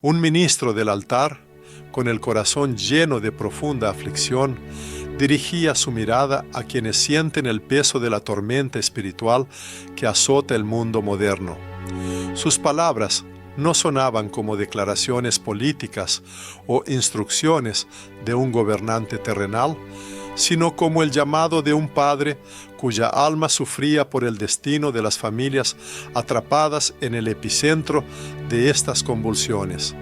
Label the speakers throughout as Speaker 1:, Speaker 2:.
Speaker 1: Un ministro del altar, con el corazón lleno de profunda aflicción, dirigía su mirada a quienes sienten el peso de la tormenta espiritual que azota el mundo moderno. Sus palabras no sonaban como declaraciones políticas o instrucciones de un gobernante terrenal, sino como el llamado de un padre cuya alma sufría por el destino de las familias atrapadas en el epicentro de estas convulsiones.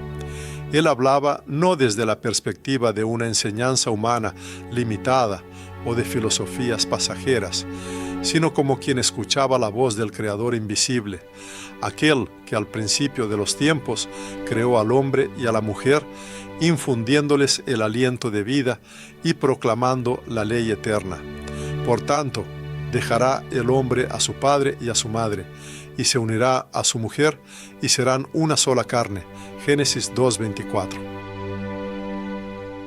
Speaker 1: Él hablaba no desde la perspectiva de una enseñanza humana limitada o de filosofías pasajeras, sino como quien escuchaba la voz del Creador invisible, aquel que al principio de los tiempos creó al hombre y a la mujer, infundiéndoles el aliento de vida y proclamando la ley eterna. Por tanto, dejará el hombre a su padre y a su madre, y se unirá a su mujer, y serán una sola carne. Génesis 2:24.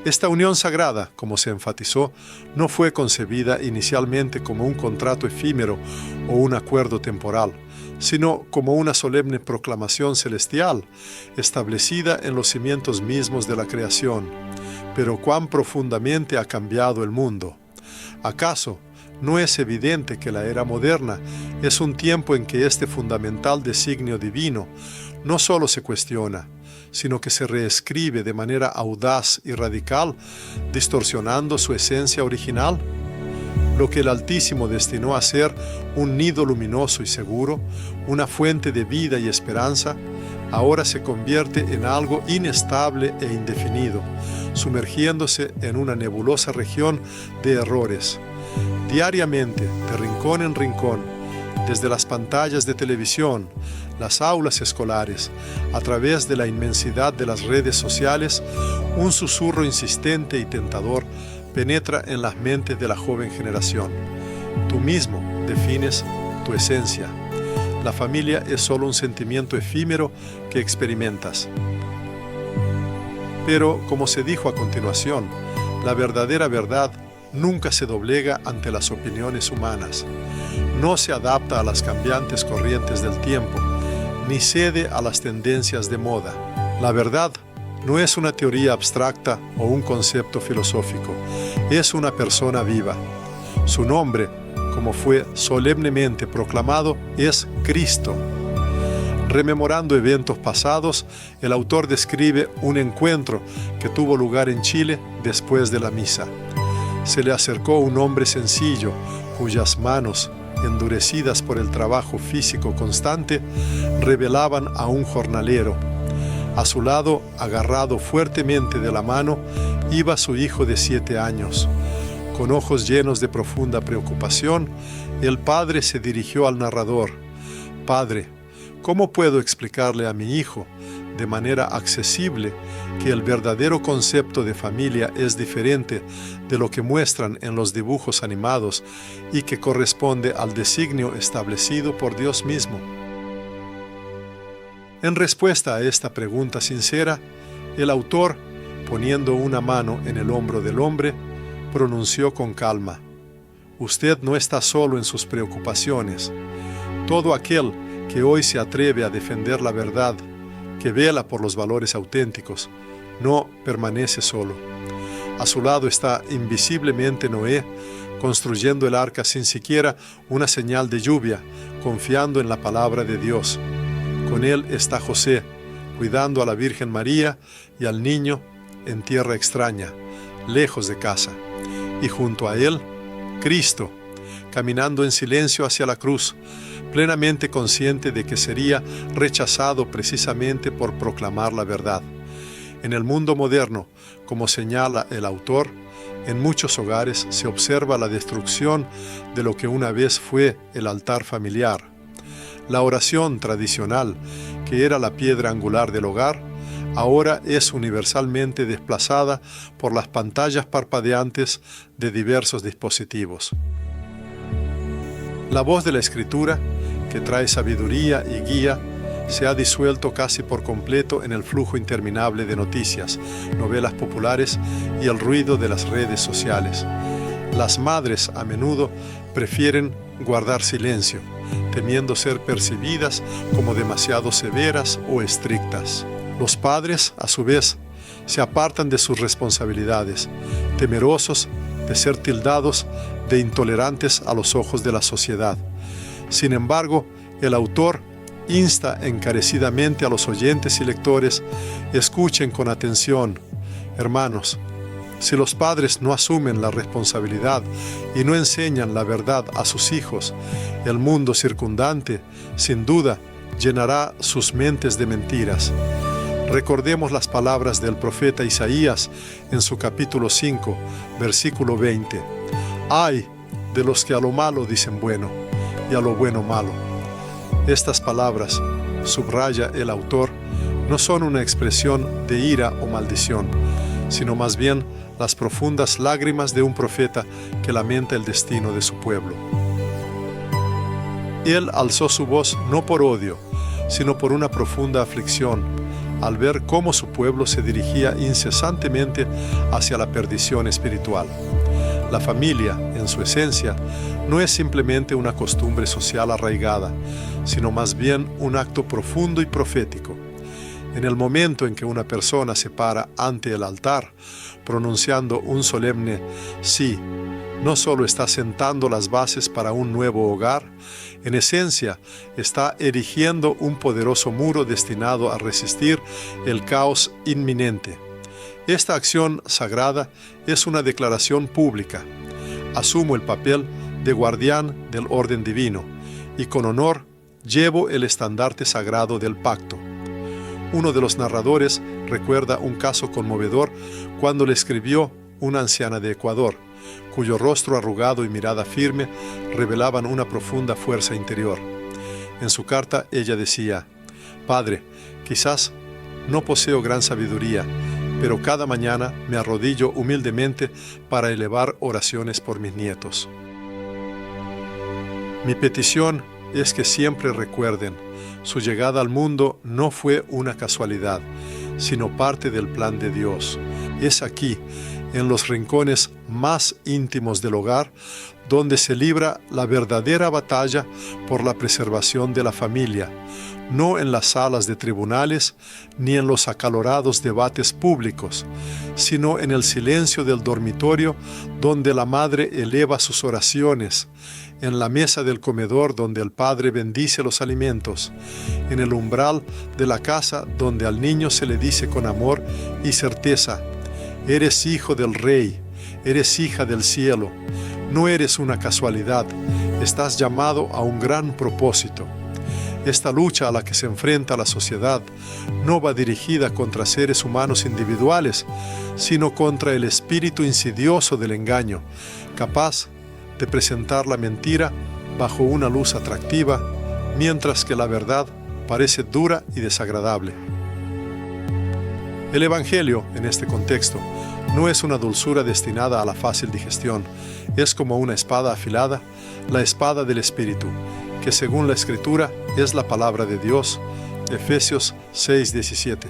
Speaker 1: Esta unión sagrada, como se enfatizó, no fue concebida inicialmente como un contrato efímero o un acuerdo temporal, sino como una solemne proclamación celestial, establecida en los cimientos mismos de la creación. Pero cuán profundamente ha cambiado el mundo. ¿Acaso no es evidente que la era moderna es un tiempo en que este fundamental designio divino no solo se cuestiona, sino que se reescribe de manera audaz y radical, distorsionando su esencia original? Lo que el Altísimo destinó a ser un nido luminoso y seguro, una fuente de vida y esperanza, ahora se convierte en algo inestable e indefinido, sumergiéndose en una nebulosa región de errores. Diariamente, de rincón en rincón, desde las pantallas de televisión, las aulas escolares, a través de la inmensidad de las redes sociales, un susurro insistente y tentador penetra en las mentes de la joven generación. Tú mismo defines tu esencia. La familia es solo un sentimiento efímero que experimentas. Pero, como se dijo a continuación, la verdadera verdad nunca se doblega ante las opiniones humanas, no se adapta a las cambiantes corrientes del tiempo, ni cede a las tendencias de moda. La verdad no es una teoría abstracta o un concepto filosófico, es una persona viva. Su nombre, como fue solemnemente proclamado, es Cristo. Rememorando eventos pasados, el autor describe un encuentro que tuvo lugar en Chile después de la misa. Se le acercó un hombre sencillo, cuyas manos, endurecidas por el trabajo físico constante, revelaban a un jornalero. A su lado, agarrado fuertemente de la mano, iba su hijo de 7 años. Con ojos llenos de profunda preocupación, el padre se dirigió al narrador. «Padre, ¿cómo puedo explicarle a mi hijo, de manera accesible, que el verdadero concepto de familia es diferente de lo que muestran en los dibujos animados y que corresponde al designio establecido por Dios mismo?» En respuesta a esta pregunta sincera, el autor, poniendo una mano en el hombro del hombre, pronunció con calma: «Usted no está solo en sus preocupaciones. Todo aquel que hoy se atreve a defender la verdad, que vela por los valores auténticos, no permanece solo. A su lado está invisiblemente Noé, construyendo el arca sin siquiera una señal de lluvia, confiando en la palabra de Dios. Con él está José, cuidando a la Virgen María y al niño en tierra extraña, lejos de casa. Y junto a él, Cristo, caminando en silencio hacia la cruz, plenamente consciente de que sería rechazado precisamente por proclamar la verdad. En el mundo moderno, como señala el autor, en muchos hogares se observa la destrucción de lo que una vez fue el altar familiar. La oración tradicional, que era la piedra angular del hogar, ahora es universalmente desplazada por las pantallas parpadeantes de diversos dispositivos. La voz de la Escritura, que trae sabiduría y guía, se ha disuelto casi por completo en el flujo interminable de noticias, novelas populares y el ruido de las redes sociales. Las madres a menudo prefieren guardar silencio, temiendo ser percibidas como demasiado severas o estrictas. Los padres, a su vez, se apartan de sus responsabilidades, temerosos de ser tildados de intolerantes a los ojos de la sociedad. Sin embargo, el autor insta encarecidamente a los oyentes y lectores: escuchen con atención. Hermanos, si los padres no asumen la responsabilidad y no enseñan la verdad a sus hijos, el mundo circundante, sin duda, llenará sus mentes de mentiras. Recordemos las palabras del profeta Isaías en su capítulo 5, versículo 20. ¡Ay de los que a lo malo dicen bueno y a lo bueno malo! Estas palabras, subraya el autor, no son una expresión de ira o maldición, sino más bien las profundas lágrimas de un profeta que lamenta el destino de su pueblo. Él alzó su voz no por odio, sino por una profunda aflicción, al ver cómo su pueblo se dirigía incesantemente hacia la perdición espiritual. La familia, en su esencia, no es simplemente una costumbre social arraigada, sino más bien un acto profundo y profético. En el momento en que una persona se para ante el altar, pronunciando un solemne sí, no solo está sentando las bases para un nuevo hogar, en esencia está erigiendo un poderoso muro destinado a resistir el caos inminente. Esta acción sagrada es una declaración pública. Asumo el papel de guardián del orden divino y con honor llevo el estandarte sagrado del pacto. Uno de los narradores recuerda un caso conmovedor cuando le escribió una anciana de Ecuador, cuyo rostro arrugado y mirada firme revelaban una profunda fuerza interior. En su carta ella decía: «Padre, quizás no poseo gran sabiduría, pero cada mañana me arrodillo humildemente para elevar oraciones por mis nietos. Mi petición es que siempre recuerden, su llegada al mundo no fue una casualidad, sino parte del plan de Dios. Es aquí, en los rincones más íntimos del hogar, donde se libra la verdadera batalla por la preservación de la familia, no en las salas de tribunales ni en los acalorados debates públicos, sino en el silencio del dormitorio donde la madre eleva sus oraciones, en la mesa del comedor donde el padre bendice los alimentos, en el umbral de la casa donde al niño se le dice con amor y certeza: eres hijo del Rey, eres hija del cielo, no eres una casualidad, estás llamado a un gran propósito. Esta lucha a la que se enfrenta la sociedad no va dirigida contra seres humanos individuales, sino contra el espíritu insidioso del engaño, capaz de presentar la mentira bajo una luz atractiva, mientras que la verdad parece dura y desagradable. El Evangelio, en este contexto, no es una dulzura destinada a la fácil digestión, es como una espada afilada, la espada del Espíritu, que según la Escritura es la palabra de Dios, Efesios 6:17.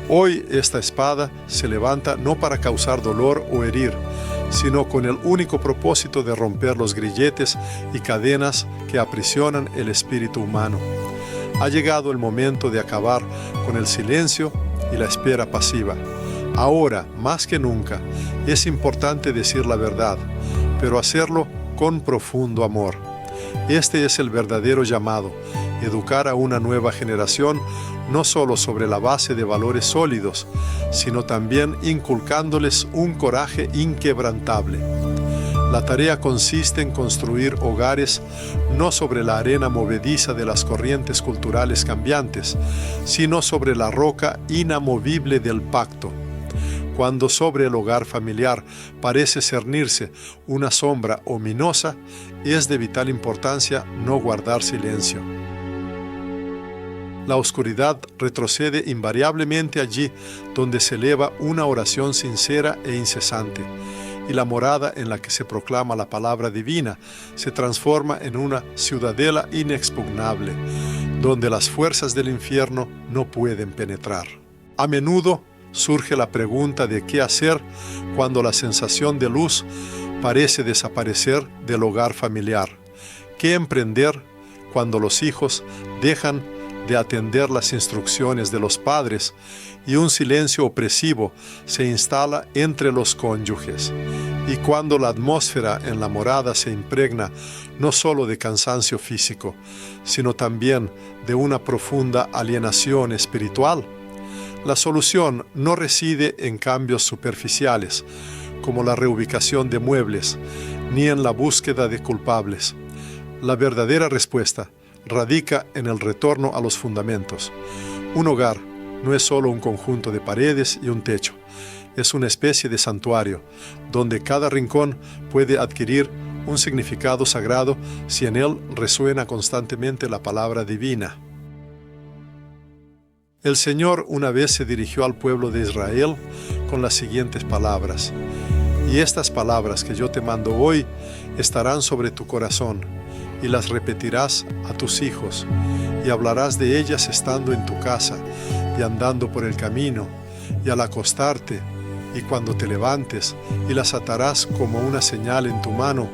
Speaker 1: Hoy esta espada se levanta no para causar dolor o herir, sino con el único propósito de romper los grilletes y cadenas que aprisionan el espíritu humano. Ha llegado el momento de acabar con el silencio y la espera pasiva. Ahora, más que nunca, es importante decir la verdad, pero hacerlo con profundo amor. Este es el verdadero llamado: educar a una nueva generación no solo sobre la base de valores sólidos, sino también inculcándoles un coraje inquebrantable. La tarea consiste en construir hogares no sobre la arena movediza de las corrientes culturales cambiantes, sino sobre la roca inamovible del pacto. Cuando sobre el hogar familiar parece cernirse una sombra ominosa, es de vital importancia no guardar silencio. La oscuridad retrocede invariablemente allí donde se eleva una oración sincera e incesante, y la morada en la que se proclama la palabra divina se transforma en una ciudadela inexpugnable, donde las fuerzas del infierno no pueden penetrar. A menudo surge la pregunta de qué hacer cuando la sensación de luz parece desaparecer del hogar familiar. ¿Qué emprender cuando los hijos dejan de atender las instrucciones de los padres y un silencio opresivo se instala entre los cónyuges. Y cuando la atmósfera en la morada se impregna no solo de cansancio físico, sino también de una profunda alienación espiritual, la solución no reside en cambios superficiales, como la reubicación de muebles, ni en la búsqueda de culpables. La verdadera respuesta radica en el retorno a los fundamentos. Un hogar no es solo un conjunto de paredes y un techo. Es una especie de santuario, donde cada rincón puede adquirir un significado sagrado si en él resuena constantemente la palabra divina. El Señor una vez se dirigió al pueblo de Israel con las siguientes palabras: y estas palabras que yo te mando hoy estarán sobre tu corazón, y las repetirás a tus hijos, y hablarás de ellas estando en tu casa, y andando por el camino, y al acostarte, y cuando te levantes, y las atarás como una señal en tu mano,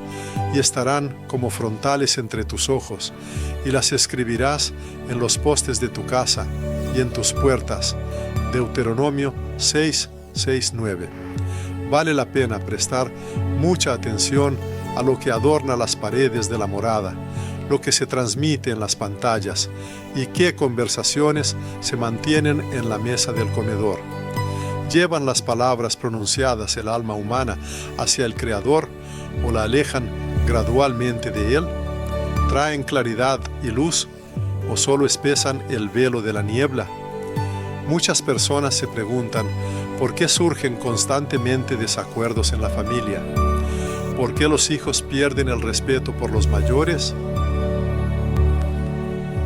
Speaker 1: y estarán como frontales entre tus ojos, y las escribirás en los postes de tu casa y en tus puertas. Deuteronomio 6:9. Vale la pena prestar mucha atención a lo que adorna las paredes de la morada, lo que se transmite en las pantallas y qué conversaciones se mantienen en la mesa del comedor. ¿Llevan las palabras pronunciadas el alma humana hacia el Creador o la alejan gradualmente de Él? ¿Traen claridad y luz o solo espesan el velo de la niebla? Muchas personas se preguntan por qué surgen constantemente desacuerdos en la familia. ¿Por qué los hijos pierden el respeto por los mayores?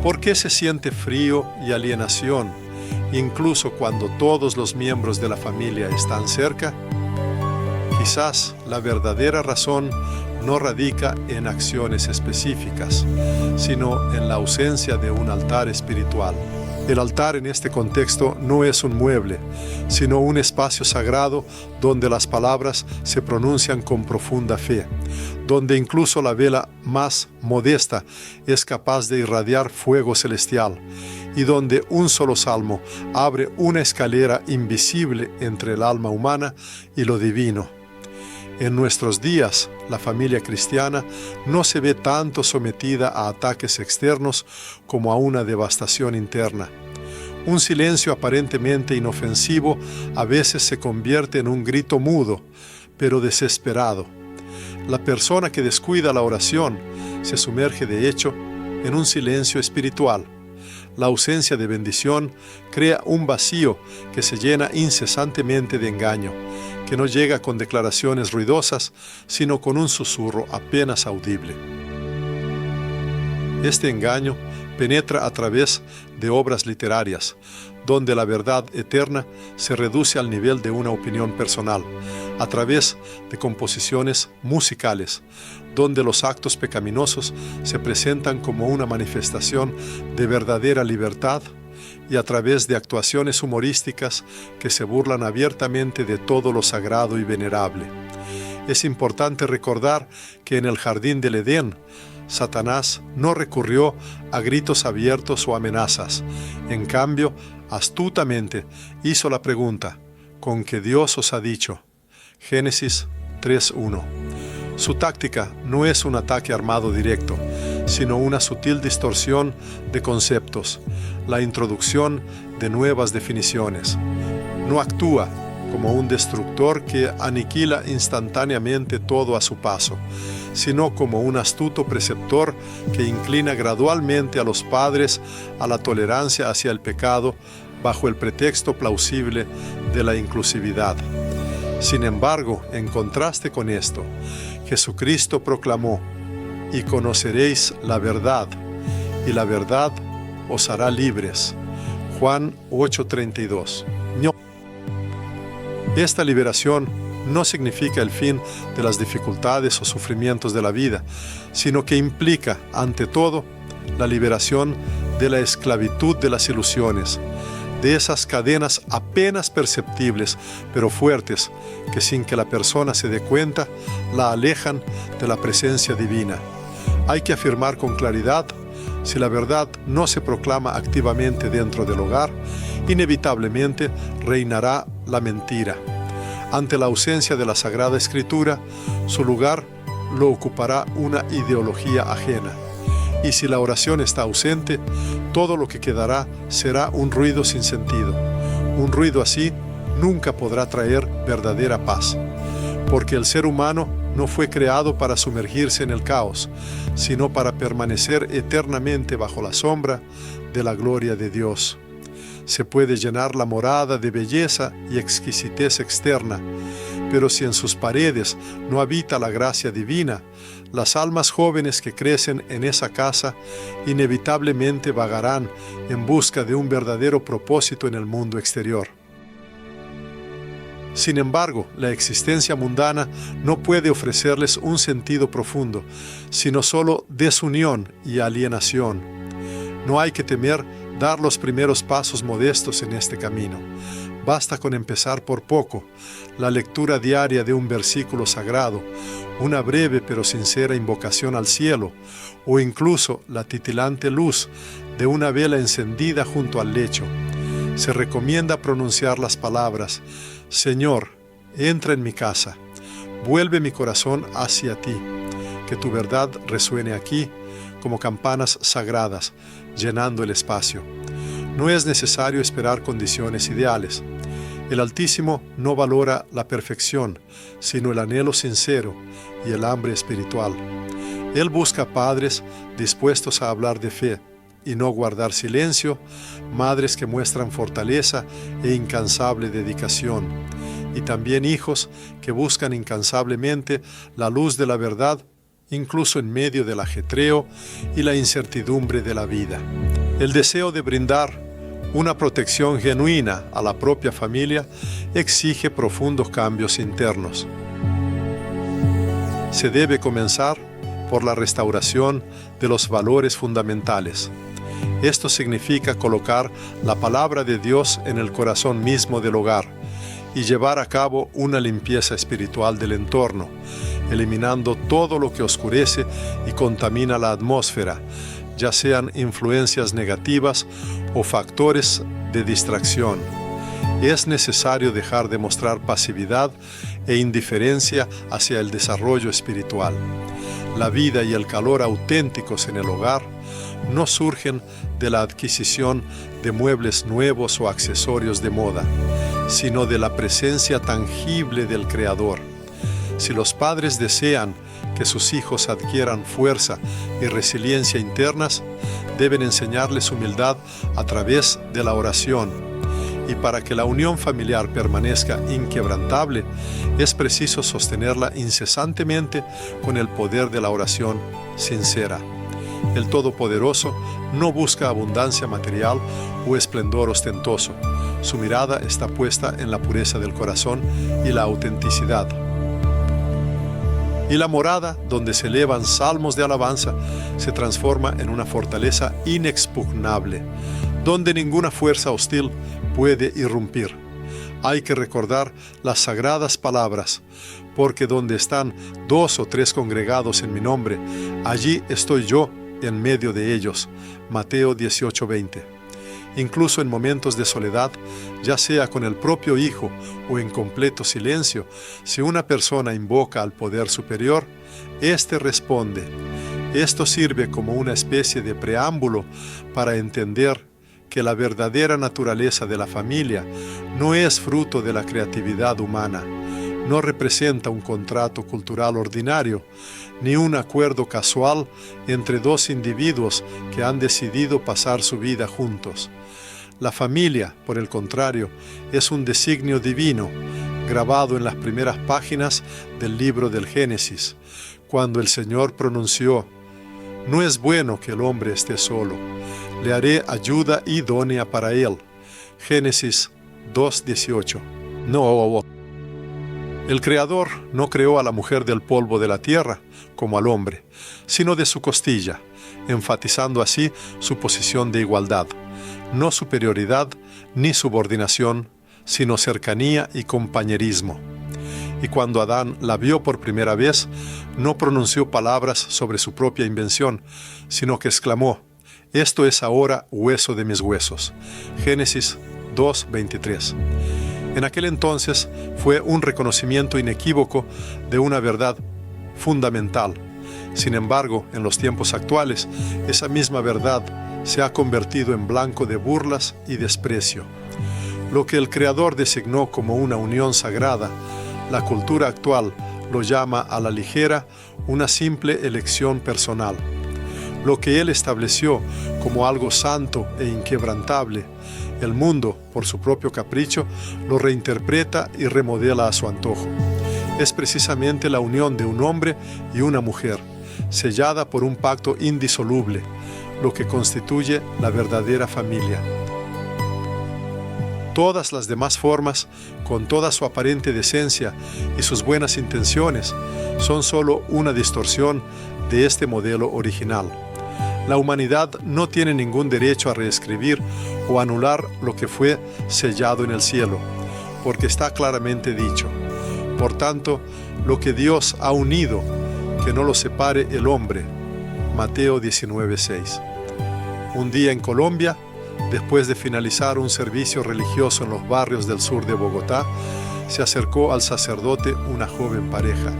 Speaker 1: ¿Por qué se siente frío y alienación, incluso cuando todos los miembros de la familia están cerca? Quizás la verdadera razón no radica en acciones específicas, sino en la ausencia de un altar espiritual. El altar en este contexto no es un mueble, sino un espacio sagrado donde las palabras se pronuncian con profunda fe, donde incluso la vela más modesta es capaz de irradiar fuego celestial, y donde un solo salmo abre una escalera invisible entre el alma humana y lo divino. En nuestros días, la familia cristiana no se ve tanto sometida a ataques externos como a una devastación interna. Un silencio aparentemente inofensivo a veces se convierte en un grito mudo, pero desesperado. La persona que descuida la oración se sumerge de hecho en un silencio espiritual. La ausencia de bendición crea un vacío que se llena incesantemente de engaño, que no llega con declaraciones ruidosas, sino con un susurro apenas audible. Este engaño penetra a través de obras literarias, donde la verdad eterna se reduce al nivel de una opinión personal, a través de composiciones musicales, donde los actos pecaminosos se presentan como una manifestación de verdadera libertad, y a través de actuaciones humorísticas que se burlan abiertamente de todo lo sagrado y venerable. Es importante recordar que en el jardín del Edén, Satanás no recurrió a gritos abiertos o amenazas. En cambio, astutamente hizo la pregunta: ¿con qué Dios os ha dicho? Génesis 3:1. Su táctica no es un ataque armado directo, sino una sutil distorsión de conceptos, la introducción de nuevas definiciones. No actúa como un destructor que aniquila instantáneamente todo a su paso, sino como un astuto preceptor que inclina gradualmente a los padres a la tolerancia hacia el pecado bajo el pretexto plausible de la inclusividad. Sin embargo, en contraste con esto, Jesucristo proclamó: y conoceréis la verdad, y la verdad os hará libres. Juan 8:32. Esta liberación no significa el fin de las dificultades o sufrimientos de la vida, sino que implica, ante todo, la liberación de la esclavitud de las ilusiones, de esas cadenas apenas perceptibles, pero fuertes, que sin que la persona se dé cuenta, la alejan de la presencia divina. Hay que afirmar con claridad: Si la verdad no se proclama activamente dentro del hogar, inevitablemente reinará la mentira. Ante la ausencia de la Sagrada Escritura, su lugar lo ocupará una ideología ajena. Y si la oración está ausente, todo lo que quedará será un ruido sin sentido. Un ruido así nunca podrá traer verdadera paz, porque el ser humano no fue creado para sumergirse en el caos, sino para permanecer eternamente bajo la sombra de la gloria de Dios. Se puede llenar la morada de belleza y exquisitez externa, pero si en sus paredes no habita la gracia divina, las almas jóvenes que crecen en esa casa inevitablemente vagarán en busca de un verdadero propósito en el mundo exterior. Sin embargo, la existencia mundana no puede ofrecerles un sentido profundo, sino solo desunión y alienación. No hay que temer dar los primeros pasos modestos en este camino. Basta con empezar por poco, la lectura diaria de un versículo sagrado, una breve pero sincera invocación al cielo, o incluso la titilante luz de una vela encendida junto al lecho. Se recomienda pronunciar las palabras: Señor, entra en mi casa, vuelve mi corazón hacia ti, que tu verdad resuene aquí como campanas sagradas, llenando el espacio. No es necesario esperar condiciones ideales. El Altísimo no valora la perfección, sino el anhelo sincero y el hambre espiritual. Él busca padres dispuestos a hablar de fe y no guardar silencio, madres que muestran fortaleza e incansable dedicación, y también hijos que buscan incansablemente la luz de la verdad, incluso en medio del ajetreo y la incertidumbre de la vida. El deseo de brindar una protección genuina a la propia familia exige profundos cambios internos. Se debe comenzar por la restauración de los valores fundamentales. Esto significa colocar la palabra de Dios en el corazón mismo del hogar y llevar a cabo una limpieza espiritual del entorno, eliminando todo lo que oscurece y contamina la atmósfera, ya sean influencias negativas o factores de distracción. Es necesario dejar de mostrar pasividad e indiferencia hacia el desarrollo espiritual. La vida y el calor auténticos en el hogar no surgen de la adquisición de muebles nuevos o accesorios de moda, sino de la presencia tangible del Creador. Si los padres desean que sus hijos adquieran fuerza y resiliencia internas, deben enseñarles humildad a través de la oración. Y para que la unión familiar permanezca inquebrantable, es preciso sostenerla incesantemente con el poder de la oración sincera. El Todopoderoso no busca abundancia material o esplendor ostentoso. Su mirada está puesta en la pureza del corazón y la autenticidad. Y la morada, donde se elevan salmos de alabanza, se transforma en una fortaleza inexpugnable, donde ninguna fuerza hostil puede irrumpir. Hay que recordar las sagradas palabras, porque donde están 2 o 3 congregados en mi nombre, allí estoy yo en medio de ellos. Mateo 18:20. Incluso en momentos de soledad, ya sea con el propio Hijo o en completo silencio, si una persona invoca al poder superior, éste responde. Esto sirve como una especie de preámbulo para entender que la verdadera naturaleza de la familia no es fruto de la creatividad humana, no representa un contrato cultural ordinario, ni un acuerdo casual entre 2 individuos que han decidido pasar su vida juntos. La familia, por el contrario, es un designio divino, grabado en las primeras páginas del libro del Génesis, cuando el Señor pronunció: «No es bueno que el hombre esté solo, le haré ayuda idónea para él». Génesis 2:18. No. El Creador no creó a la mujer del polvo de la tierra, como al hombre, sino de su costilla, enfatizando así su posición de igualdad. No superioridad ni subordinación, sino cercanía y compañerismo. Y cuando Adán la vio por primera vez, no pronunció palabras sobre su propia invención, sino que exclamó: Esto es ahora hueso de mis huesos. Génesis 2:23. En aquel entonces fue un reconocimiento inequívoco de una verdad fundamental. Sin embargo, en los tiempos actuales, esa misma verdad se ha convertido en blanco de burlas y desprecio. Lo que el Creador designó como una unión sagrada, la cultura actual lo llama a la ligera una simple elección personal. Lo que Él estableció como algo santo e inquebrantable, el mundo, por su propio capricho, lo reinterpreta y remodela a su antojo. Es precisamente la unión de un hombre y una mujer, sellada por un pacto indisoluble, lo que constituye la verdadera familia. Todas las demás formas, con toda su aparente decencia y sus buenas intenciones, son solo una distorsión de este modelo original. La humanidad no tiene ningún derecho a reescribir o anular lo que fue sellado en el cielo, porque está claramente dicho: por tanto, lo que Dios ha unido, que no lo separe el hombre. Mateo 19:6. Un día en Colombia, después de finalizar un servicio religioso en los barrios del sur de Bogotá, se acercó al sacerdote una joven pareja,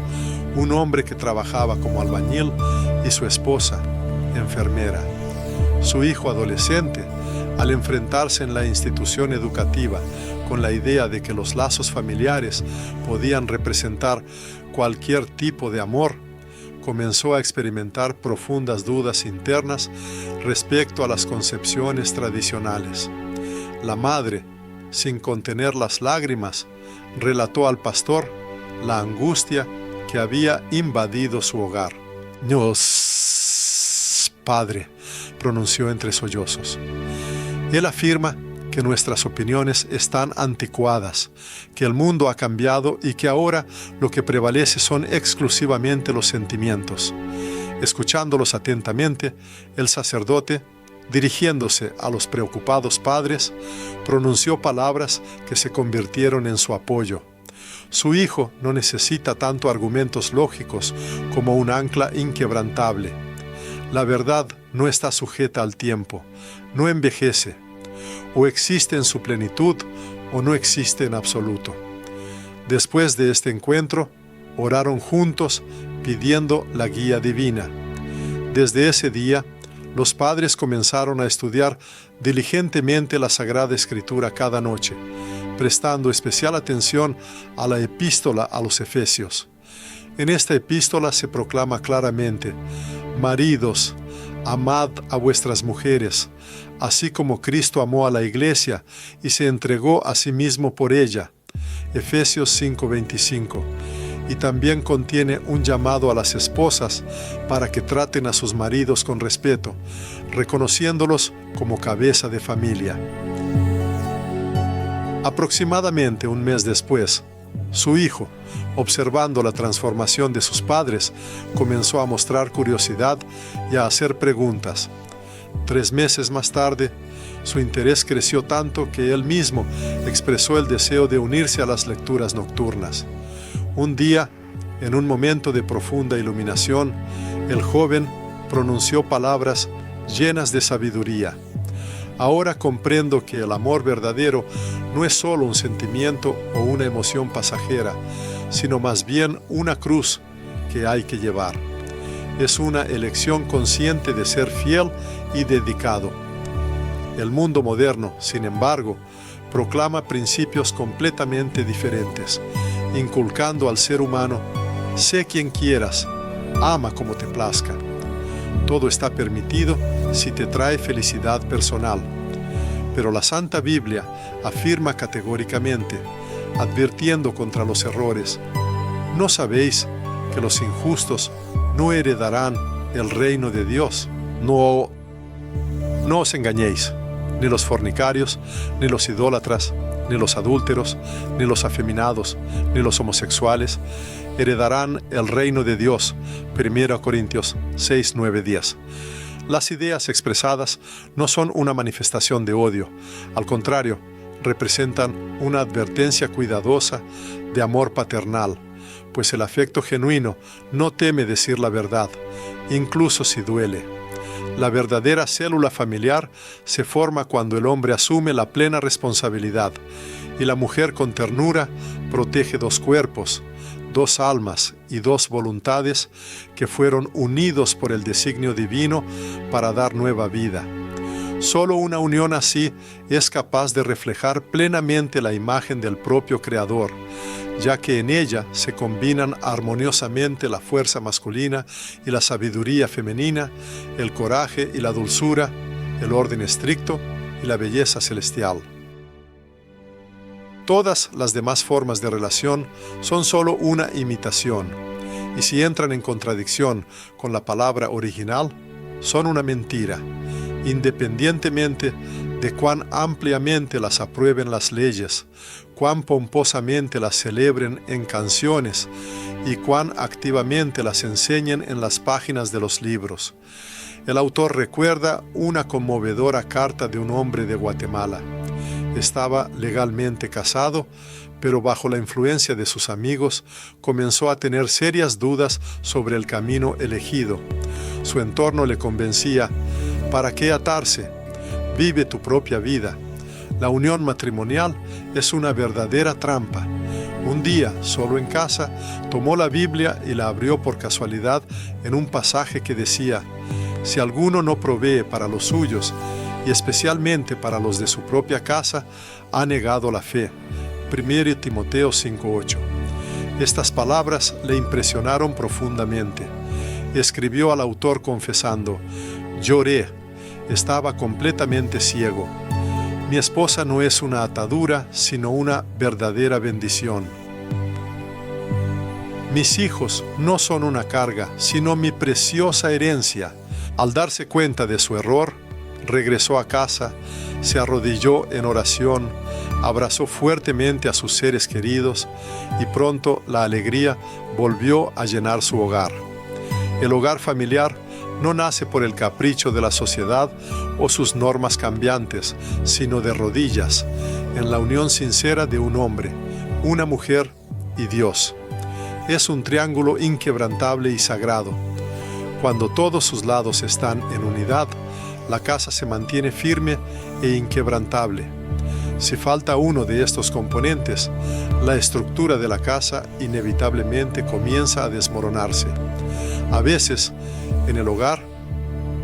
Speaker 1: un hombre que trabajaba como albañil y su esposa, enfermera. Su hijo adolescente, al enfrentarse en la institución educativa con la idea de que los lazos familiares podían representar cualquier tipo de amor, comenzó a experimentar profundas dudas internas respecto a las concepciones tradicionales. La madre, sin contener las lágrimas, relató al pastor la angustia que había invadido su hogar. «Dios, Padre», pronunció entre sollozos. Él afirma que nuestras opiniones están anticuadas, que el mundo ha cambiado y que ahora lo que prevalece son exclusivamente los sentimientos. Escuchándolos atentamente, el sacerdote, dirigiéndose a los preocupados padres, pronunció palabras que se convirtieron en su apoyo. Su hijo no necesita tanto argumentos lógicos como un ancla inquebrantable. La verdad no está sujeta al tiempo, no envejece. O existe en su plenitud o no existe en absoluto. Después de este encuentro, oraron juntos pidiendo la guía divina. Desde ese día, los padres comenzaron a estudiar diligentemente la Sagrada Escritura cada noche, prestando especial atención a la epístola a los Efesios. En esta epístola se proclama claramente: maridos, amad a vuestras mujeres, así como Cristo amó a la iglesia y se entregó a sí mismo por ella. Efesios 5:25. Y también contiene un llamado a las esposas para que traten a sus maridos con respeto, reconociéndolos como cabeza de familia. Aproximadamente un mes después, su hijo, observando la transformación de sus padres, comenzó a mostrar curiosidad y a hacer preguntas. 3 meses más tarde, su interés creció tanto que él mismo expresó el deseo de unirse a las lecturas nocturnas. Un día, en un momento de profunda iluminación, el joven pronunció palabras llenas de sabiduría. Ahora comprendo que el amor verdadero no es solo un sentimiento o una emoción pasajera, sino más bien una cruz que hay que llevar. Es una elección consciente de ser fiel y dedicado. El mundo moderno, sin embargo, proclama principios completamente diferentes, inculcando al ser humano: sé quien quieras, ama como te plazca. Todo está permitido si te trae felicidad personal. Pero la Santa Biblia afirma categóricamente, advirtiendo contra los errores: ¿no sabéis que los injustos no heredarán el reino de Dios? No os engañéis, ni los fornicarios, ni los idólatras, ni los adúlteros, ni los afeminados, ni los homosexuales heredarán el reino de Dios. 1 Corintios 6, 9, 10. Las ideas expresadas no son una manifestación de odio, al contrario, representan una advertencia cuidadosa de amor paternal, pues el afecto genuino no teme decir la verdad, incluso si duele. La verdadera célula familiar se forma cuando el hombre asume la plena responsabilidad y la mujer con ternura protege dos cuerpos, dos almas y dos voluntades que fueron unidos por el designio divino para dar nueva vida. Solo una unión así es capaz de reflejar plenamente la imagen del propio Creador, ya que en ella se combinan armoniosamente la fuerza masculina y la sabiduría femenina, el coraje y la dulzura, el orden estricto y la belleza celestial. Todas las demás formas de relación son solo una imitación, y si entran en contradicción con la palabra original, son una mentira, independientemente de cuán ampliamente las aprueben las leyes, cuán pomposamente las celebren en canciones y cuán activamente las enseñen en las páginas de los libros. El autor recuerda una conmovedora carta de un hombre de Guatemala. Estaba legalmente casado, pero bajo la influencia de sus amigos comenzó a tener serias dudas sobre el camino elegido. Su entorno le convencía: ¿para qué atarse? Vive tu propia vida. La unión matrimonial es una verdadera trampa. Un día, solo en casa, tomó la Biblia y la abrió por casualidad en un pasaje que decía: si alguno no provee para los suyos, y especialmente para los de su propia casa, ha negado la fe. 1 Timoteo 5:8. Estas palabras le impresionaron profundamente. Escribió al autor confesando: lloré, estaba completamente ciego. Mi esposa no es una atadura, sino una verdadera bendición. Mis hijos no son una carga, sino mi preciosa herencia. Al darse cuenta de su error, regresó a casa, se arrodilló en oración, abrazó fuertemente a sus seres queridos y pronto la alegría volvió a llenar su hogar. El hogar familiar no nace por el capricho de la sociedad o sus normas cambiantes, sino de rodillas, en la unión sincera de un hombre, una mujer y Dios. Es un triángulo inquebrantable y sagrado. Cuando todos sus lados están en unidad, la casa se mantiene firme e inquebrantable. Si falta uno de estos componentes, la estructura de la casa inevitablemente comienza a desmoronarse. A veces, en el hogar,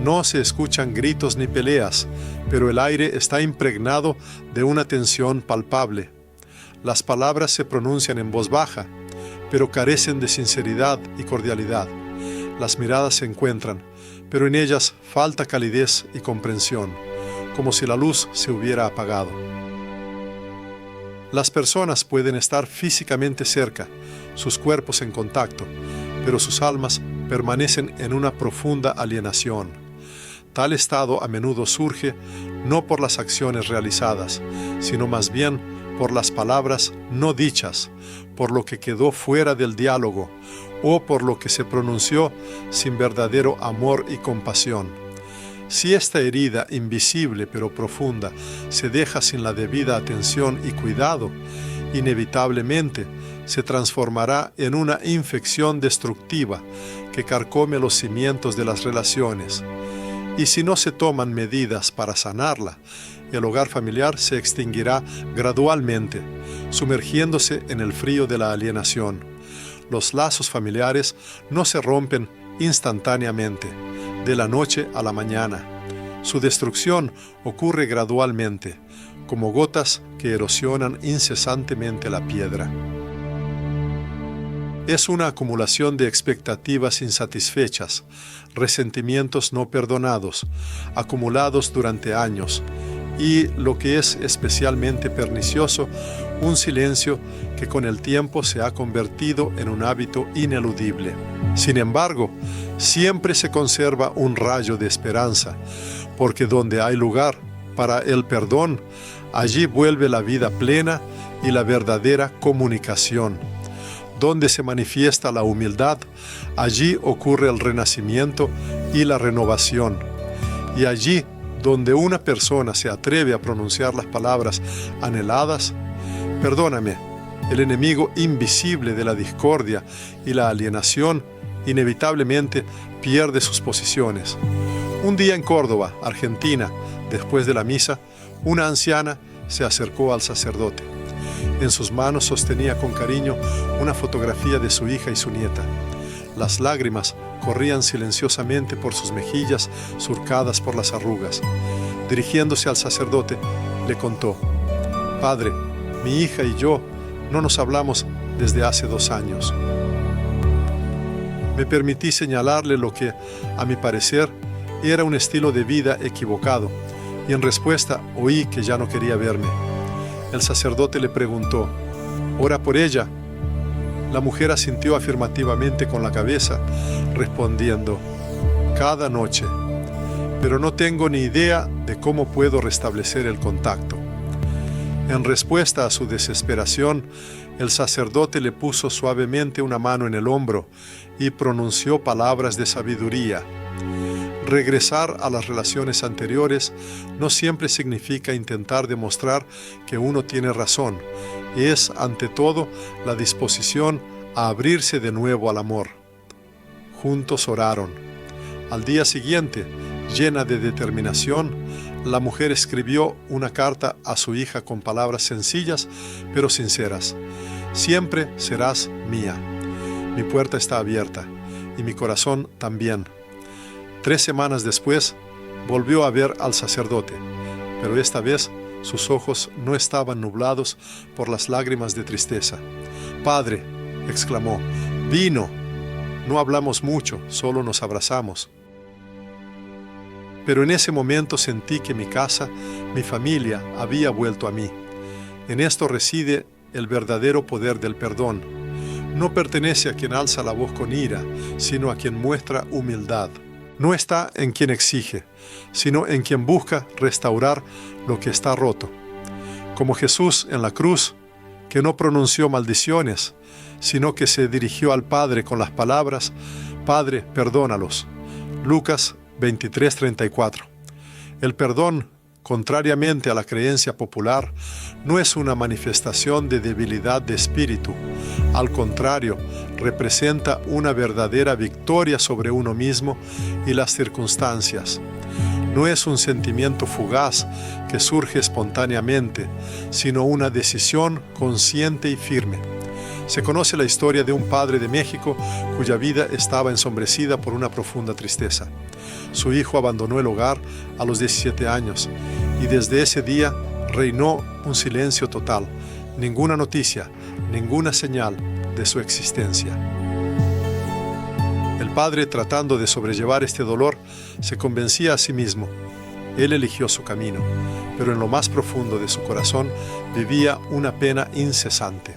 Speaker 1: no se escuchan gritos ni peleas, pero el aire está impregnado de una tensión palpable. Las palabras se pronuncian en voz baja, pero carecen de sinceridad y cordialidad. Las miradas se encuentran, pero en ellas falta calidez y comprensión, como si la luz se hubiera apagado. Las personas pueden estar físicamente cerca, sus cuerpos en contacto, pero sus almas permanecen en una profunda alienación. Tal estado a menudo surge no por las acciones realizadas, sino más bien por las palabras no dichas, por lo que quedó fuera del diálogo o por lo que se pronunció sin verdadero amor y compasión. Si esta herida invisible pero profunda se deja sin la debida atención y cuidado, inevitablemente se transformará en una infección destructiva que carcome los cimientos de las relaciones. Y si no se toman medidas para sanarla, el hogar familiar se extinguirá gradualmente, sumergiéndose en el frío de la alienación. Los lazos familiares no se rompen instantáneamente, de la noche a la mañana. Su destrucción ocurre gradualmente, como gotas que erosionan incesantemente la piedra. Es una acumulación de expectativas insatisfechas, resentimientos no perdonados, acumulados durante años, y, lo que es especialmente pernicioso, un silencio que con el tiempo se ha convertido en un hábito ineludible. Sin embargo, siempre se conserva un rayo de esperanza, porque donde hay lugar para el perdón, allí vuelve la vida plena y la verdadera comunicación. Donde se manifiesta la humildad, allí ocurre el renacimiento y la renovación. Y allí, donde una persona se atreve a pronunciar las palabras anheladas, perdóname, el enemigo invisible de la discordia y la alienación inevitablemente pierde sus posiciones. Un día en Córdoba, Argentina, después de la misa, una anciana se acercó al sacerdote. En sus manos sostenía con cariño una fotografía de su hija y su nieta. Las lágrimas corrían silenciosamente por sus mejillas surcadas por las arrugas. Dirigiéndose al sacerdote, le contó: «Padre, mi hija y yo no nos hablamos desde hace 2 años». Me permití señalarle lo que, a mi parecer, era un estilo de vida equivocado, y en respuesta oí que ya no quería verme. El sacerdote le preguntó: «¿Ora por ella?». La mujer asintió afirmativamente con la cabeza, respondiendo: «Cada noche, pero no tengo ni idea de cómo puedo restablecer el contacto». En respuesta a su desesperación, el sacerdote le puso suavemente una mano en el hombro y pronunció palabras de sabiduría. Regresar a las relaciones anteriores no siempre significa intentar demostrar que uno tiene razón. Es, ante todo, la disposición a abrirse de nuevo al amor. Juntos oraron. Al día siguiente, llena de determinación, la mujer escribió una carta a su hija con palabras sencillas pero sinceras. «Siempre serás mía. Mi puerta está abierta y mi corazón también». 3 semanas después, volvió a ver al sacerdote, pero esta vez sus ojos no estaban nublados por las lágrimas de tristeza. «Padre», exclamó, «vino. No hablamos mucho, solo nos abrazamos». Pero en ese momento sentí que mi casa, mi familia, había vuelto a mí. En esto reside el verdadero poder del perdón. No pertenece a quien alza la voz con ira, sino a quien muestra humildad. No está en quien exige, sino en quien busca restaurar lo que está roto. Como Jesús en la cruz, que no pronunció maldiciones, sino que se dirigió al Padre con las palabras: «Padre, perdónalos». Lucas 23:34. El perdón, contrariamente a la creencia popular, no es una manifestación de debilidad de espíritu. Al contrario, representa una verdadera victoria sobre uno mismo y las circunstancias. No es un sentimiento fugaz que surge espontáneamente, sino una decisión consciente y firme. Se conoce la historia de un padre de México cuya vida estaba ensombrecida por una profunda tristeza. Su hijo abandonó el hogar a los 17 años y desde ese día reinó un silencio total, ninguna noticia, ninguna señal de su existencia. El padre, tratando de sobrellevar este dolor, se convencía a sí mismo. Él eligió su camino, pero en lo más profundo de su corazón vivía una pena incesante.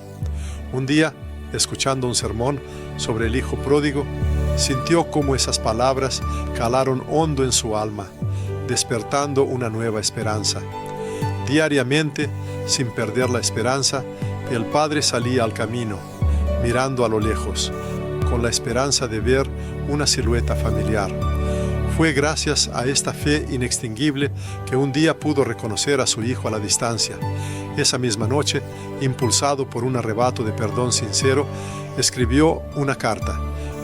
Speaker 1: Un día, escuchando un sermón sobre el hijo pródigo, sintió cómo esas palabras calaron hondo en su alma, despertando una nueva esperanza. Diariamente, sin perder la esperanza, el padre salía al camino, mirando a lo lejos, con la esperanza de ver una silueta familiar. Fue gracias a esta fe inextinguible que un día pudo reconocer a su hijo a la distancia. Esa misma noche, impulsado por un arrebato de perdón sincero, escribió una carta,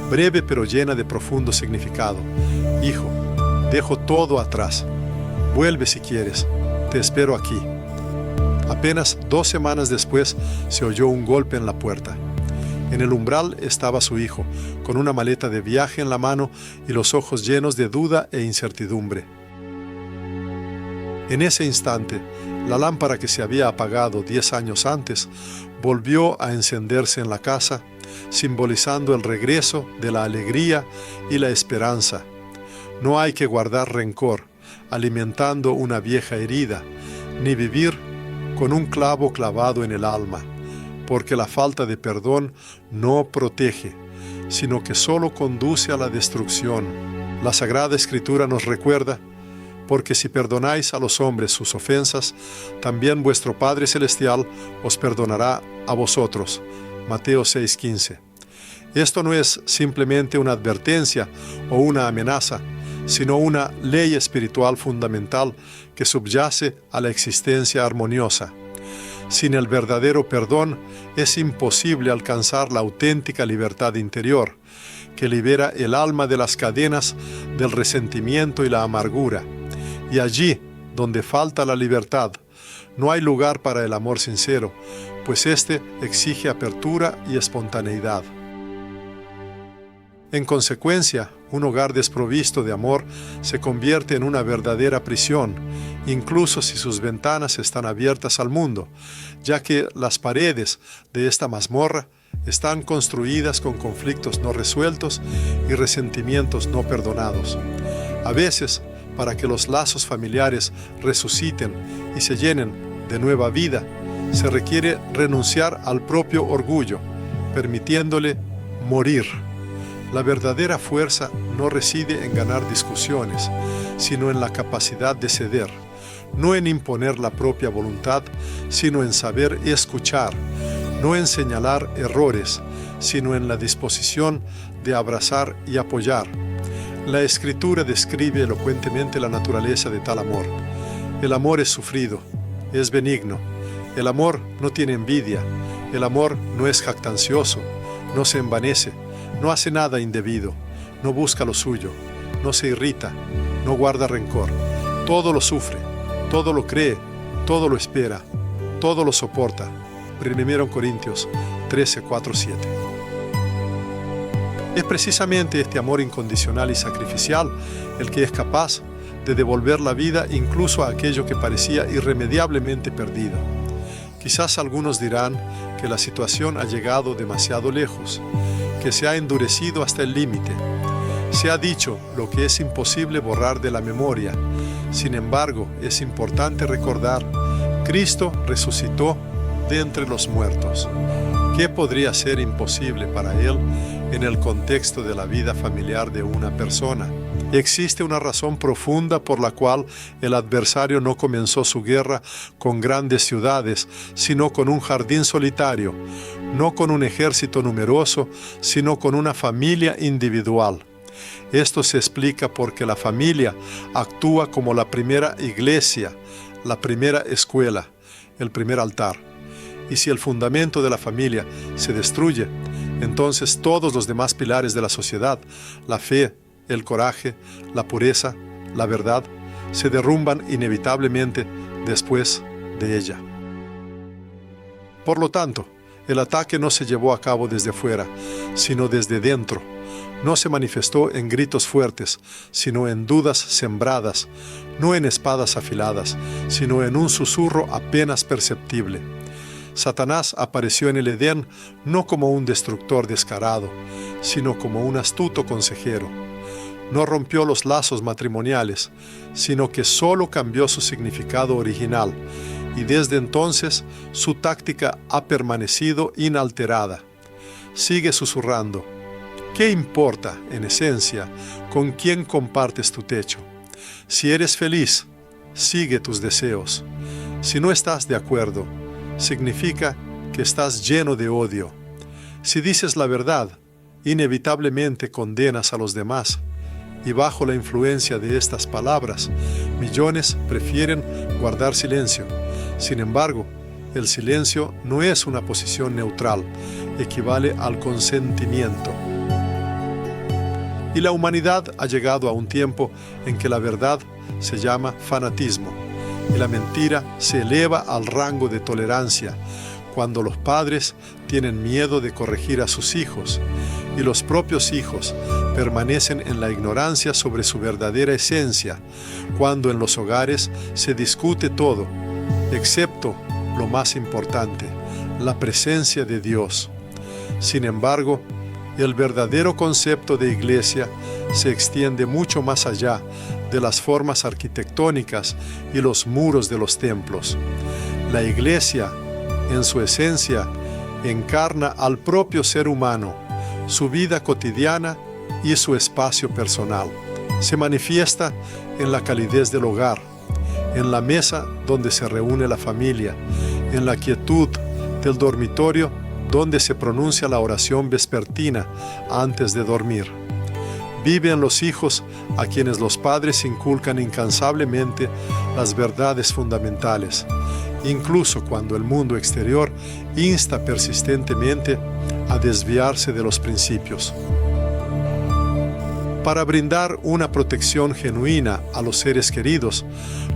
Speaker 1: breve pero llena de profundo significado. «Hijo, dejo todo atrás. Vuelve si quieres. Te espero aquí». Apenas 2 semanas después se oyó un golpe en la puerta. En el umbral estaba su hijo, con una maleta de viaje en la mano y los ojos llenos de duda e incertidumbre. En ese instante, la lámpara que se había apagado 10 años antes volvió a encenderse en la casa, simbolizando el regreso de la alegría y la esperanza. No hay que guardar rencor, alimentando una vieja herida, ni vivir con un clavo clavado en el alma, porque la falta de perdón no protege, sino que solo conduce a la destrucción. La Sagrada Escritura nos recuerda: porque si perdonáis a los hombres sus ofensas, también vuestro Padre Celestial os perdonará a vosotros. Mateo 6:15. Esto no es simplemente una advertencia o una amenaza, sino una ley espiritual fundamental que subyace a la existencia armoniosa. Sin el verdadero perdón es imposible alcanzar la auténtica libertad interior. que libera el alma de las cadenas del resentimiento y la amargura. Y allí, donde falta la libertad, no hay lugar para el amor sincero, pues éste exige apertura y espontaneidad. En consecuencia, un hogar desprovisto de amor se convierte en una verdadera prisión, incluso si sus ventanas están abiertas al mundo, ya que las paredes de esta mazmorra están construidas con conflictos no resueltos y resentimientos no perdonados. A veces, para que los lazos familiares resuciten y se llenen de nueva vida, se requiere renunciar al propio orgullo, permitiéndole morir. La verdadera fuerza no reside en ganar discusiones, sino en la capacidad de ceder, no en imponer la propia voluntad, sino en saber escuchar, no en señalar errores, sino en la disposición de abrazar y apoyar. La Escritura describe elocuentemente la naturaleza de tal amor. El amor es sufrido, es benigno. El amor no tiene envidia. El amor no es jactancioso, no se envanece, no hace nada indebido, no busca lo suyo, no se irrita, no guarda rencor. Todo lo sufre, todo lo cree, todo lo espera, todo lo soporta. 1 Corintios 13, 4, 7. Es precisamente este amor incondicional y sacrificial el que es capaz de devolver la vida incluso a aquello que parecía irremediablemente perdido. Quizás algunos dirán que la situación ha llegado demasiado lejos, que se ha endurecido hasta el límite. Se ha dicho lo que es imposible borrar de la memoria. Sin embargo, es importante recordar: Cristo resucitó de entre los muertos. ¿Qué podría ser imposible para Él en el contexto de la vida familiar de una persona? Existe una razón profunda por la cual el adversario no comenzó su guerra con grandes ciudades, sino con un jardín solitario, no con un ejército numeroso, sino con una familia individual. Esto se explica porque la familia actúa como la primera iglesia, la primera escuela, el primer altar. Y si el fundamento de la familia se destruye, entonces todos los demás pilares de la sociedad, la fe, el coraje, la pureza, la verdad, se derrumban inevitablemente después de ella. Por lo tanto, el ataque no se llevó a cabo desde fuera, sino desde dentro. No se manifestó en gritos fuertes, sino en dudas sembradas, no en espadas afiladas, sino en un susurro apenas perceptible. Satanás apareció en el Edén no como un destructor descarado, sino como un astuto consejero. No rompió los lazos matrimoniales, sino que solo cambió su significado original, y desde entonces su táctica ha permanecido inalterada. Sigue susurrando: ¿qué importa, en esencia, con quién compartes tu techo? Si eres feliz, sigue tus deseos. Si no estás de acuerdo, significa que estás lleno de odio. Si dices la verdad, inevitablemente condenas a los demás. Y bajo la influencia de estas palabras, millones prefieren guardar silencio. Sin embargo, el silencio no es una posición neutral, equivale al consentimiento. Y la humanidad ha llegado a un tiempo en que la verdad se llama fanatismo y la mentira se eleva al rango de tolerancia, cuando los padres tienen miedo de corregir a sus hijos y los propios hijos permanecen en la ignorancia sobre su verdadera esencia, cuando en los hogares se discute todo, excepto lo más importante, la presencia de Dios. Sin embargo, el verdadero concepto de iglesia se extiende mucho más allá de las formas arquitectónicas y los muros de los templos. La iglesia, en su esencia, encarna al propio ser humano, su vida cotidiana y su espacio personal. Se manifiesta en la calidez del hogar, en la mesa donde se reúne la familia, en la quietud del dormitorio donde se pronuncia la oración vespertina antes de dormir. Viven los hijos a quienes los padres inculcan incansablemente las verdades fundamentales, incluso cuando el mundo exterior insta persistentemente a desviarse de los principios. Para brindar una protección genuina a los seres queridos,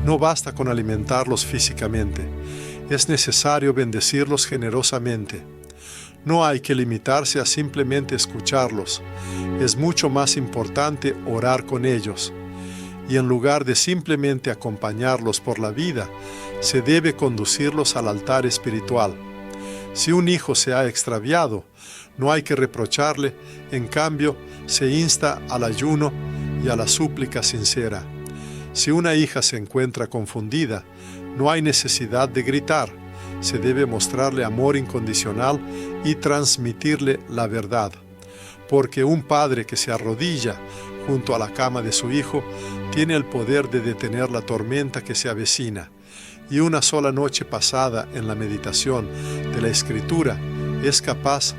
Speaker 1: no basta con alimentarlos físicamente. Es necesario bendecirlos generosamente. No hay que limitarse a simplemente escucharlos. Es mucho más importante orar con ellos. Y en lugar de simplemente acompañarlos por la vida, se debe conducirlos al altar espiritual. Si un hijo se ha extraviado, no hay que reprocharle, en cambio, se insta al ayuno y a la súplica sincera. Si una hija se encuentra confundida, no hay necesidad de gritar, se debe mostrarle amor incondicional y transmitirle la verdad. Porque un padre que se arrodilla junto a la cama de su hijo tiene el poder de detener la tormenta que se avecina, y una sola noche pasada en la meditación de la Escritura es capaz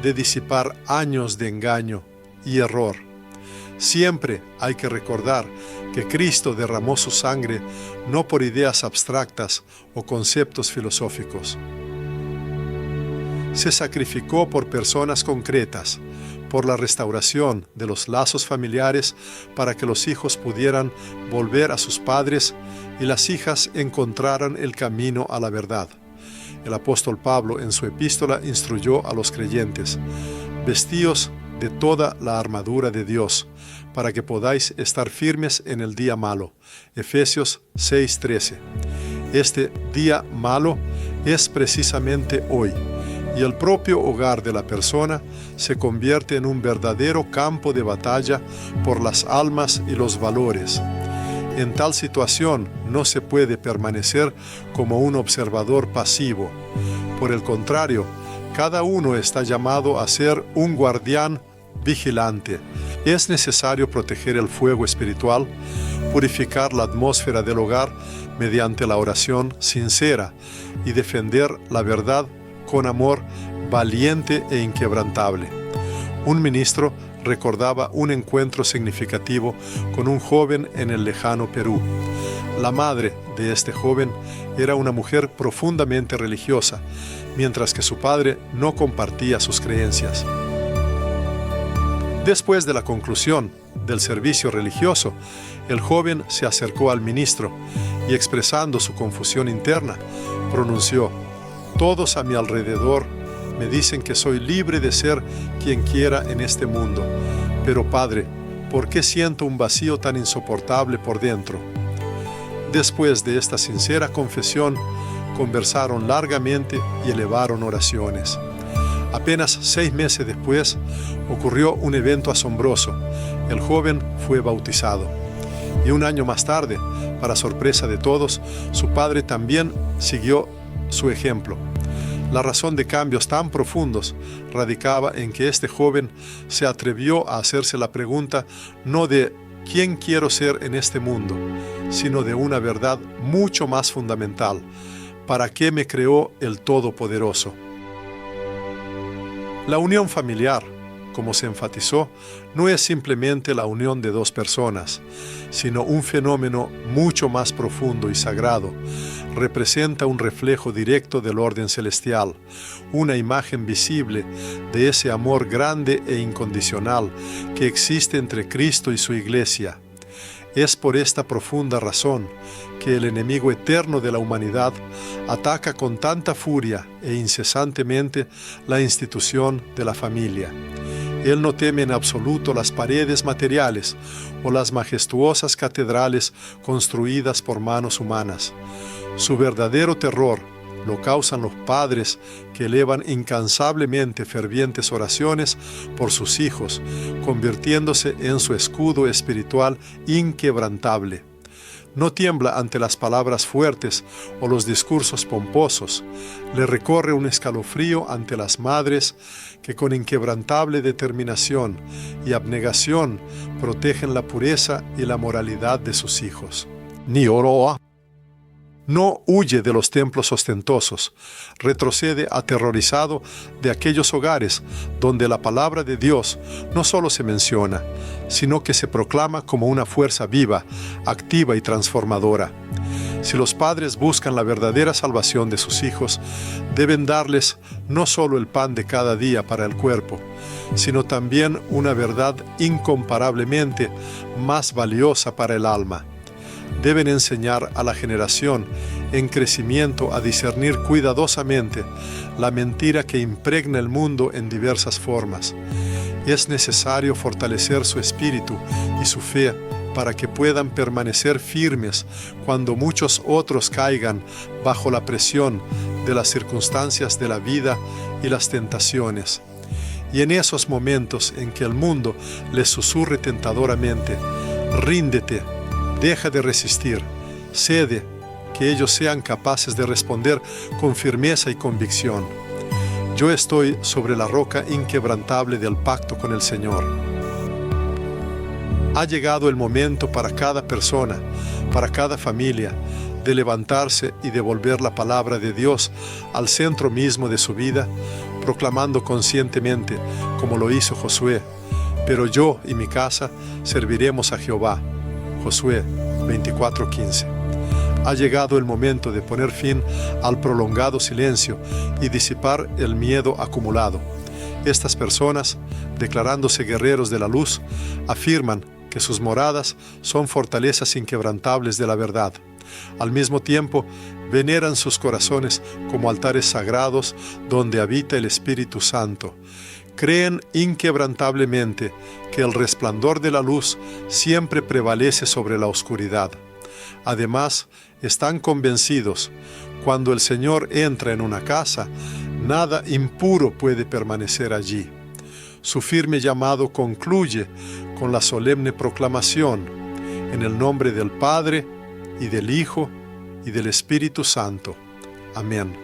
Speaker 1: de disipar años de engaño y error. Siempre hay que recordar que Cristo derramó su sangre no por ideas abstractas o conceptos filosóficos. Se sacrificó por personas concretas, por la restauración de los lazos familiares para que los hijos pudieran volver a sus padres y las hijas encontraran el camino a la verdad. El apóstol Pablo en su epístola instruyó a los creyentes: vestíos de toda la armadura de Dios, para que podáis estar firmes en el día malo. Efesios 6:13. Este día malo es precisamente hoy, y el propio hogar de la persona se convierte en un verdadero campo de batalla por las almas y los valores. En tal situación no se puede permanecer como un observador pasivo. Por el contrario, cada uno está llamado a ser un guardián vigilante. Es necesario proteger el fuego espiritual, purificar la atmósfera del hogar mediante la oración sincera y defender la verdad con amor valiente e inquebrantable. Un ministro recordaba un encuentro significativo con un joven en el lejano Perú. La madre de este joven era una mujer profundamente religiosa, mientras que su padre no compartía sus creencias. Después de la conclusión del servicio religioso, el joven se acercó al ministro y, expresando su confusión interna, pronunció: «Todos a mi alrededor me dicen que soy libre de ser quien quiera en este mundo. Pero, Padre, ¿por qué siento un vacío tan insoportable por dentro?». Después de esta sincera confesión, conversaron largamente y elevaron oraciones. Apenas 6 meses después, ocurrió un evento asombroso. El joven fue bautizado. Y un año más tarde, para sorpresa de todos, su padre también siguió su ejemplo. La razón de cambios tan profundos radicaba en que este joven se atrevió a hacerse la pregunta no de ¿quién quiero ser en este mundo?, sino de una verdad mucho más fundamental: ¿para qué me creó el Todopoderoso? La unión familiar, como se enfatizó, no es simplemente la unión de dos personas, sino un fenómeno mucho más profundo y sagrado. Representa un reflejo directo del orden celestial, una imagen visible de ese amor grande e incondicional que existe entre Cristo y su Iglesia. Es por esta profunda razón que el enemigo eterno de la humanidad ataca con tanta furia e incesantemente la institución de la familia. Él no teme en absoluto las paredes materiales o las majestuosas catedrales construidas por manos humanas. Su verdadero terror lo causan los padres que elevan incansablemente fervientes oraciones por sus hijos, convirtiéndose en su escudo espiritual inquebrantable. No tiembla ante las palabras fuertes o los discursos pomposos. Le recorre un escalofrío ante las madres que con inquebrantable determinación y abnegación protegen la pureza y la moralidad de sus hijos. Ni oroa. No huye de los templos ostentosos, retrocede aterrorizado de aquellos hogares donde la palabra de Dios no solo se menciona, sino que se proclama como una fuerza viva, activa y transformadora. Si los padres buscan la verdadera salvación de sus hijos, deben darles no solo el pan de cada día para el cuerpo, sino también una verdad incomparablemente más valiosa para el alma. Deben enseñar a la generación en crecimiento a discernir cuidadosamente la mentira que impregna el mundo en diversas formas. Es necesario fortalecer su espíritu y su fe para que puedan permanecer firmes cuando muchos otros caigan bajo la presión de las circunstancias de la vida y las tentaciones. Y en esos momentos en que el mundo les susurre tentadoramente: ríndete, deja de resistir, cede, que ellos sean capaces de responder con firmeza y convicción: yo estoy sobre la roca inquebrantable del pacto con el Señor. Ha llegado el momento para cada persona, para cada familia, de levantarse y devolver la palabra de Dios al centro mismo de su vida, proclamando conscientemente, como lo hizo Josué: pero yo y mi casa serviremos a Jehová. Josué 24:15. Ha llegado el momento de poner fin al prolongado silencio y disipar el miedo acumulado. Estas personas, declarándose guerreros de la luz, afirman que sus moradas son fortalezas inquebrantables de la verdad. Al mismo tiempo, veneran sus corazones como altares sagrados donde habita el Espíritu Santo. Creen inquebrantablemente que el resplandor de la luz siempre prevalece sobre la oscuridad. Además, están convencidos: cuando el Señor entra en una casa, nada impuro puede permanecer allí. Su firme llamado concluye con la solemne proclamación: en el nombre del Padre, y del Hijo, y del Espíritu Santo. Amén.